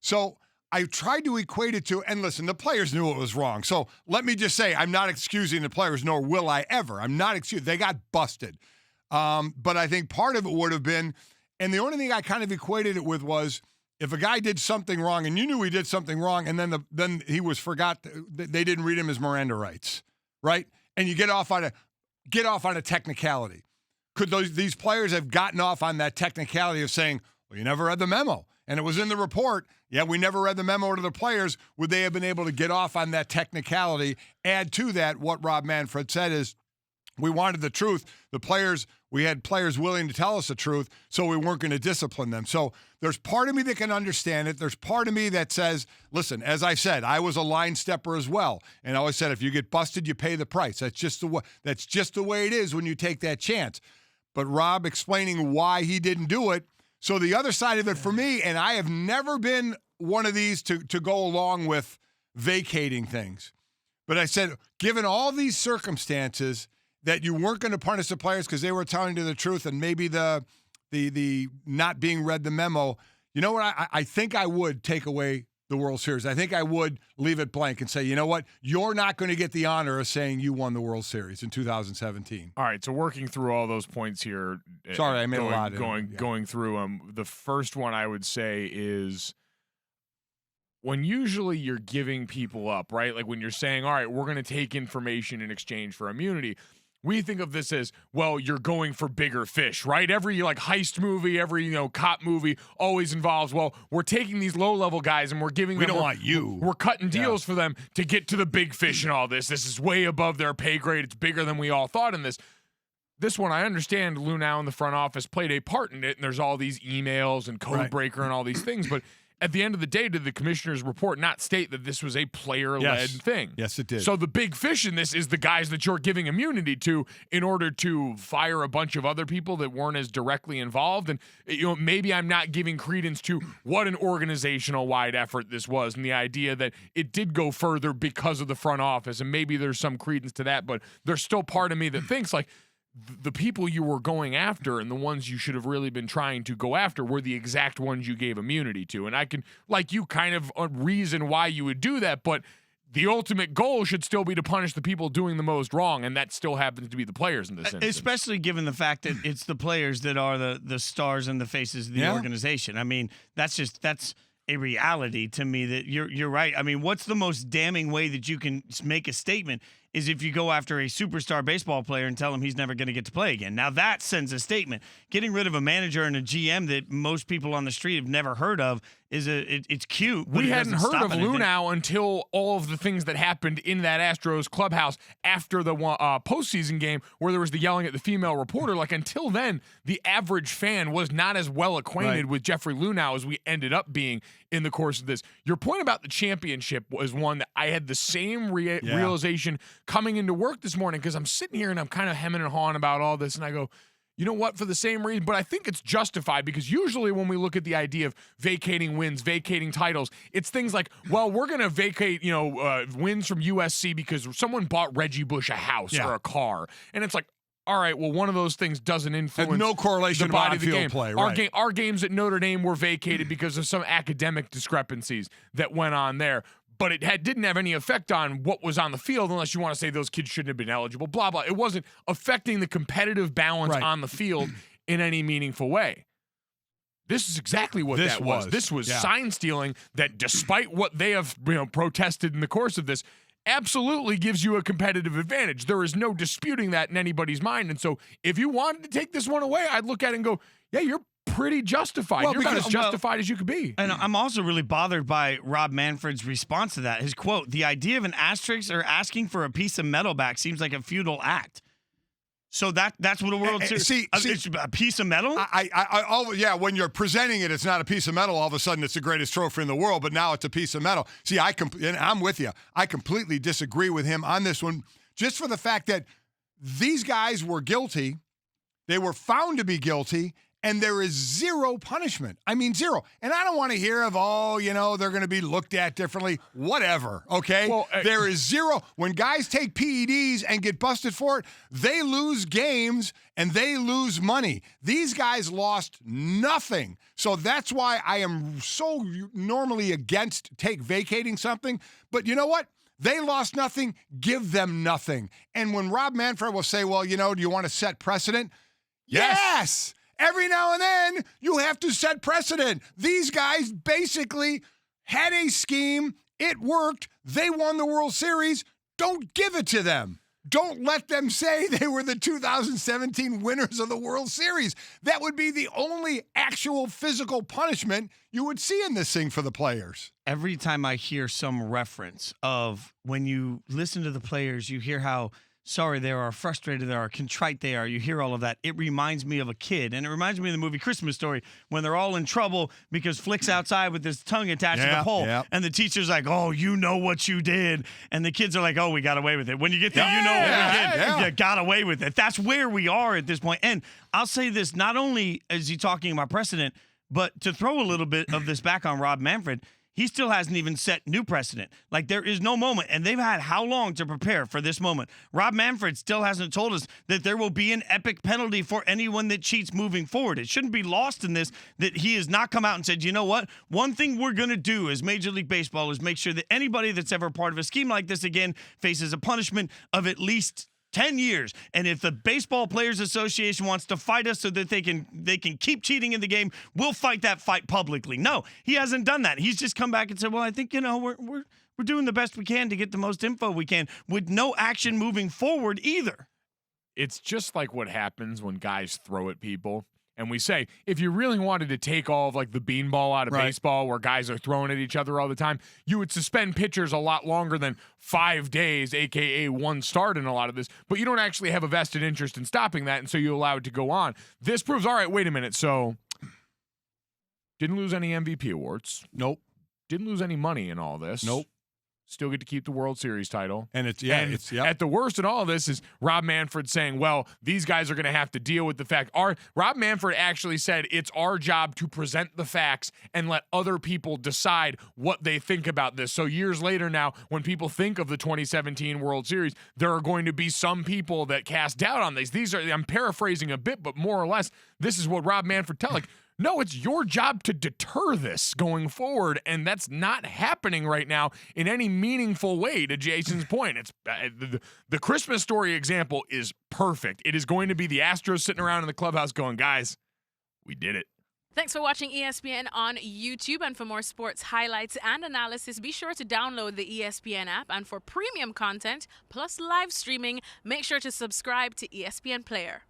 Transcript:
So I tried to equate it to, and listen, the players knew it was wrong. So let me just say, I'm not excusing the players, nor will I ever. I'm not excusing. They got busted. But I think part of it would have been, and the only thing I kind of equated it with was, if a guy did something wrong and you knew he did something wrong, and then he was forgot, they didn't read him his Miranda rights, right? And you get off on a technicality. Could these players have gotten off on that technicality of saying, well, you never read the memo, and it was in the report? Yeah, we never read the memo to the players. Would they have been able to get off on that technicality? Add to that, what Rob Manfred said is, we wanted the truth. We had players willing to tell us the truth, so we weren't going to discipline them. So there's part of me that can understand it. There's part of me that says, listen, as I said, I was a line stepper as well. And I always said, if you get busted, you pay the price. That's just the way it is when you take that chance. But Rob explaining why he didn't do it. So the other side of it for me, and I have never been one of these to go along with vacating things. But I said, given all these circumstances, that you weren't going to punish the players because they were telling you the truth, and maybe the not being read the memo. You know what? I think I would take away the World Series. I think I would leave it blank and say, you know what? You're not going to get the honor of saying you won the World Series in 2017. All right, so working through all those points here. Sorry, I made a lot. Going through them. The first one I would say is, when usually you're giving people up, right? Like when you're saying, all right, we're going to take information in exchange for immunity. We think of this as, well, you're going for bigger fish, right? Every heist movie, every cop movie always involves, well, we're taking these low-level guys and we're giving them. We don't want you. We're cutting deals for them to get to the big fish and all this. This is way above their pay grade. It's bigger than we all thought in this. This one, I understand Lou now in the front office played a part in it, and there's all these emails and code breaker and all these things, but at the end of the day, did the commissioner's report not state that this was a player-led thing? Yes, it did. So the big fish in this is the guys that you're giving immunity to in order to fire a bunch of other people that weren't as directly involved. And maybe I'm not giving credence to what an organizational-wide effort this was, and the idea that it did go further because of the front office, and maybe there's some credence to that, but there's still part of me that thinks the people you were going after and the ones you should have really been trying to go after were the exact ones you gave immunity to. And I can, like you, kind of reason why you would do that, but the ultimate goal should still be to punish the people doing the most wrong, and that still happens to be the players in this instance. Especially given the fact that it's the players that are the stars and the faces of the organization. I mean, that's a reality to me that you're right. I mean, what's the most damning way that you can make a statement is if you go after a superstar baseball player and tell him he's never going to get to play again. Now that sends a statement. Getting rid of a manager and a GM that most people on the street have never heard of it's cute. But we hadn't heard of Lou now until all of the things that happened in that Astros clubhouse after the postseason game where there was the yelling at the female reporter. Like, until then, the average fan was not as well acquainted with Jeffrey Lunau as we ended up being in the course of this. Your point about the championship was one that I had the same realization coming into work this morning, because I'm sitting here and I'm kind of hemming and hawing about all this, and I go, you know what, for the same reason, but I think it's justified, because usually when we look at the idea of vacating wins, vacating titles, it's things like, well, we're going to vacate, wins from USC because someone bought Reggie Bush a house or a car. And it's like, all right, well, one of those things doesn't influence no correlation the body of the on-field game. play. Right. Our games at Notre Dame were vacated because of some academic discrepancies that went on there. But it didn't have any effect on what was on the field, unless you want to say those kids shouldn't have been eligible, blah, blah. It wasn't affecting the competitive balance on the field in any meaningful way. This is exactly what that was. This was sign stealing that, despite what they have protested in the course of this, absolutely gives you a competitive advantage. There is no disputing that in anybody's mind. And so if you wanted to take this one away, I'd look at it and go, yeah, you're pretty justified. You're about as justified as you could be. And I'm also really bothered by Rob Manfred's response to that. His quote, "The idea of an asterisk or asking for a piece of metal back seems like a futile act." So that's what a World Series. It's a piece of metal. When you're presenting it, it's not a piece of metal. All of a sudden, it's the greatest trophy in the world. But now it's a piece of metal. See, and I'm with you. I completely disagree with him on this one, just for the fact that these guys were guilty. They were found to be guilty, and there is zero punishment. I mean, zero. And I don't want to hear of, they're going to be looked at differently. Whatever, okay? Well, there is zero. When guys take PEDs and get busted for it, they lose games and they lose money. These guys lost nothing. So that's why I am so normally against vacating something. But you know what? They lost nothing. Give them nothing. And when Rob Manfred will say, well, do you want to set precedent? Yes. Every now and then, you have to set precedent. These guys basically had a scheme. It worked. They won the World Series. Don't give it to them. Don't let them say they were the 2017 winners of the World Series. That would be the only actual physical punishment you would see in this thing for the players. Every time I hear some reference of when you listen to the players, you hear how sorry they are, frustrated they are, contrite they are. You hear all of that. It reminds me of a kid. And it reminds me of the movie Christmas Story when they're all in trouble because Flick's outside with his tongue attached to the pole. Yeah. And the teacher's like, oh, you know what you did. And the kids are like, oh, we got away with it. When you get there, you know what we did. Yeah. You got away with it. That's where we are at this point. And I'll say this, not only is he talking about precedent, but to throw a little bit of this back on Rob Manfred, he still hasn't even set new precedent. Like, there is no moment, and they've had how long to prepare for this moment? Rob Manfred still hasn't told us that there will be an epic penalty for anyone that cheats moving forward. It shouldn't be lost in this that he has not come out and said, you know what? One thing we're going to do as Major League Baseball is make sure that anybody that's ever part of a scheme like this again faces a punishment of at least 10 years. And if the Baseball Players Association wants to fight us so that they can keep cheating in the game, we'll fight that fight publicly. No, he hasn't done that. He's just come back and said, well, I think, we're doing the best we can to get the most info we can with no action moving forward either. It's just like what happens when guys throw at people. And we say, if you really wanted to take all of like the beanball out of baseball where guys are throwing at each other all the time, you would suspend pitchers a lot longer than 5 days, a.k.a. one start in a lot of this. But you don't actually have a vested interest in stopping that, and so you allow it to go on. This proves, all right, wait a minute. So didn't lose any MVP awards. Nope. Didn't lose any money in all this. Nope. Still get to keep the World Series title. And it's at the worst in all of this is Rob Manfred saying, well, these guys are going to have to deal with the fact. Rob Manfred actually said it's our job to present the facts and let other people decide what they think about this. So years later now, when people think of the 2017 World Series, there are going to be some people that cast doubt on these. I'm paraphrasing a bit, but more or less, this is what Rob Manfred telling. No, it's your job to deter this going forward, and that's not happening right now in any meaningful way, to Jason's point. It's the Christmas Story example is perfect. It is going to be the Astros sitting around in the clubhouse going, guys, we did it. Thanks for watching ESPN on YouTube. And for more sports highlights and analysis, be sure to download the ESPN app. And for premium content plus live streaming, make sure to subscribe to ESPN Player.